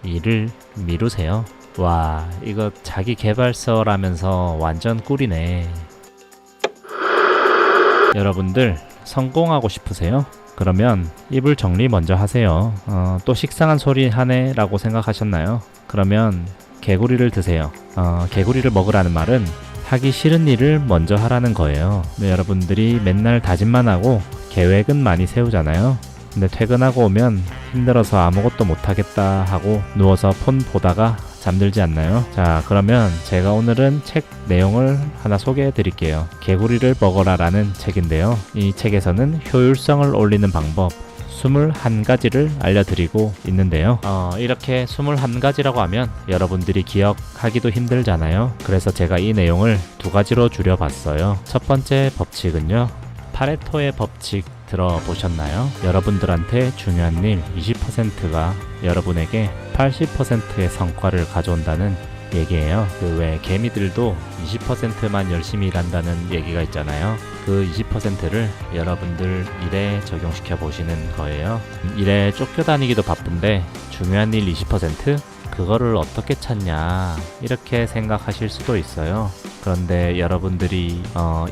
일을 미루세요. 와, 이거 자기 개발서라면서 완전 꿀이네. 여러분들 성공하고 싶으세요? 그러면 이불 정리 먼저 하세요. 또 식상한 소리 하네 라고 생각하셨나요? 그러면 개구리를 드세요. 개구리를 먹으라는 말은 하기 싫은 일을 먼저 하라는 거예요. 네, 여러분들이 맨날 다짐만 하고 계획은 많이 세우잖아요. 근데 퇴근하고 오면 힘들어서 아무것도 못하겠다 하고 누워서 폰 보다가 잠들지 않나요? 자, 그러면 제가 오늘은 책 내용을 하나 소개해 드릴게요. 개구리를 먹어라 라는 책인데요. 이 책에서는 효율성을 올리는 방법 21가지를 알려드리고 있는데요. 이렇게 21가지라고 하면 여러분들이 기억하기도 힘들잖아요. 그래서 제가 이 내용을 2가지로 줄여봤어요. 첫 번째 법칙은요, 파레토의 법칙 들어보셨나요? 여러분들한테 중요한 일 20%가 여러분에게 80%의 성과를 가져온다는 얘기예요. 그 외 개미들도 20%만 열심히 일한다는 얘기가 있잖아요. 그 20%를 여러분들 일에 적용시켜 보시는 거예요. 일에 쫓겨다니기도 바쁜데 중요한 일 20%? 그거를 어떻게 찾냐 이렇게 생각하실 수도 있어요. 그런데 여러분들이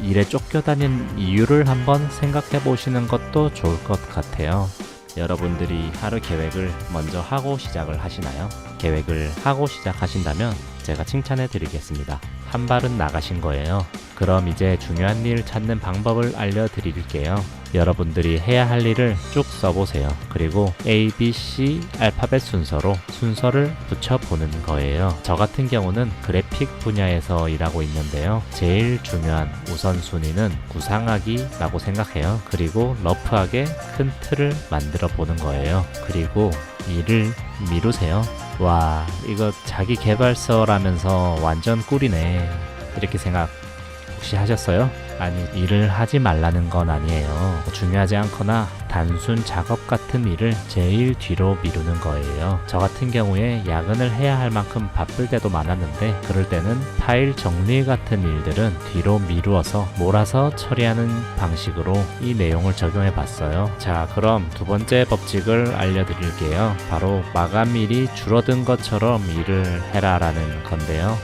일에 쫓겨다닌 이유를 한번 생각해 보시는 것도 좋을 것 같아요. 여러분들이 하루 계획을 먼저 하고 시작을 하시나요? 계획을 하고 시작하신다면 제가 칭찬해 드리겠습니다. 한 발은 나가신 거예요. 그럼 이제 중요한 일 찾는 방법을 알려드릴게요. 여러분들이 해야 할 일을 쭉 써보세요. 그리고 A, B, C 알파벳 순서로 순서를 붙여보는 거예요. 저 같은 경우는 그래픽 분야에서 일하고 있는데요. 제일 중요한 우선순위는 구상하기라고 생각해요. 그리고 러프하게 큰 틀을 만들어 보는 거예요. 그리고 일을 미루세요. 와, 이거 자기 개발서라면서 완전 꿀이네 이렇게 생각 혹시 하셨어요? 아니, 일을 하지 말라는 건 아니에요. 중요하지 않거나 단순 작업 같은 일을 제일 뒤로 미루는 거예요. 저 같은 경우에 야근을 해야 할 만큼 바쁠 때도 많았는데 그럴 때는 파일 정리 같은 일들은 뒤로 미루어서 몰아서 처리하는 방식으로 이 내용을 적용해 봤어요. 자, 그럼 2번째 법칙을 알려드릴게요. 바로 마감일이 줄어든 것처럼 일을 해라 라는 건데요.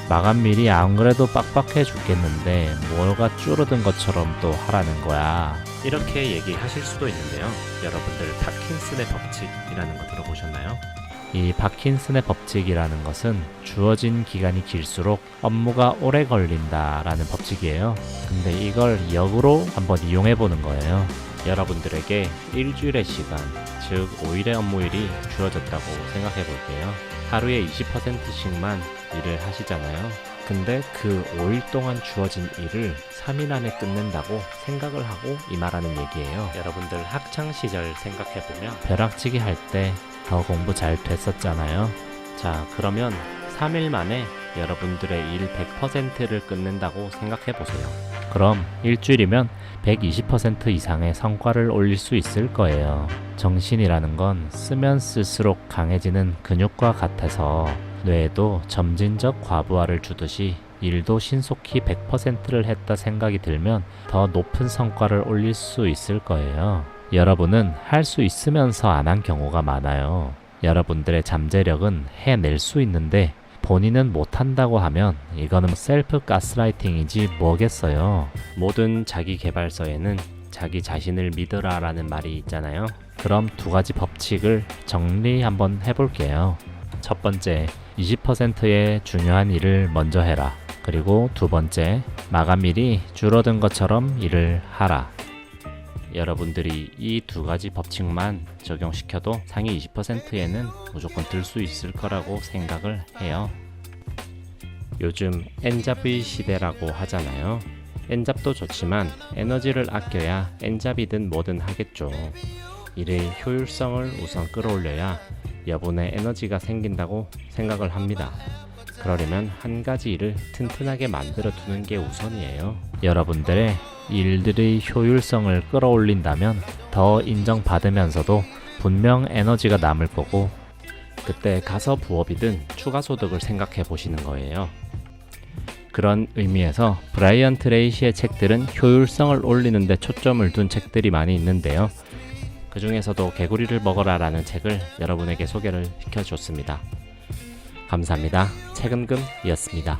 마감일이 안 그래도 빡빡해 죽겠는데 뭐가 줄어든 것처럼 또 하라는 거야 이렇게 얘기하실 수도 있는데요. 여러분들 파킨슨의 법칙이라는 거 들어보셨나요? 이 파킨슨의 법칙이라는 것은 주어진 기간이 길수록 업무가 오래 걸린다라는 법칙이에요. 근데 이걸 역으로 한번 이용해 보는 거예요. 여러분들에게 일주일의 시간, 즉 5일의 업무일이 주어졌다고 생각해 볼게요. 하루에 20%씩만 일을 하시잖아요. 근데 그 5일 동안 주어진 일을 3일 안에 끝낸다고 생각을 하고 이 말하는 얘기예요. 여러분들 학창시절 생각해보면 벼락치기 할 때 더 공부 잘 됐었잖아요. 자, 그러면 3일 만에 여러분들의 일 100%를 끝낸다고 생각해보세요. 그럼 일주일이면 120% 이상의 성과를 올릴 수 있을 거예요. 정신이라는 건 쓰면 쓸수록 강해지는 근육과 같아서 뇌에도 점진적 과부하를 주듯이 일도 신속히 100%를 했다 생각이 들면 더 높은 성과를 올릴 수 있을 거예요. 여러분은 할 수 있으면서 안 한 경우가 많아요. 여러분들의 잠재력은 해낼 수 있는데 본인은 못한다고 하면 이거는 셀프 가스라이팅이지 뭐겠어요. 모든 자기 개발서에는 자기 자신을 믿으라 라는 말이 있잖아요. 그럼 2가지 법칙을 정리 한번 해볼게요. 첫 번째, 20%의 중요한 일을 먼저 해라. 그리고 2번째, 마감일이 줄어든 것처럼 일을 하라. 여러분들이 이 2가지 법칙만 적용시켜도 상위 20%에는 무조건 들 수 있을 거라고 생각을 해요. 요즘 엔잡의 시대라고 하잖아요. 엔잡도 좋지만 에너지를 아껴야 엔잡이든 뭐든 하겠죠. 일의 효율성을 우선 끌어올려야 여분의 에너지가 생긴다고 생각을 합니다. 그러려면 한 가지 일을 튼튼하게 만들어 두는 게 우선이에요. 여러분들의 일들의 효율성을 끌어올린다면 더 인정받으면서도 분명 에너지가 남을 거고, 그때 가서 부업이든 추가 소득을 생각해 보시는 거예요. 그런 의미에서 브라이언 트레이시의 책들은 효율성을 올리는 데 초점을 둔 책들이 많이 있는데요. 그 중에서도 개구리를 먹어라 라는 책을 여러분에게 소개를 시켜줬습니다. 감사합니다. 책은금이었습니다.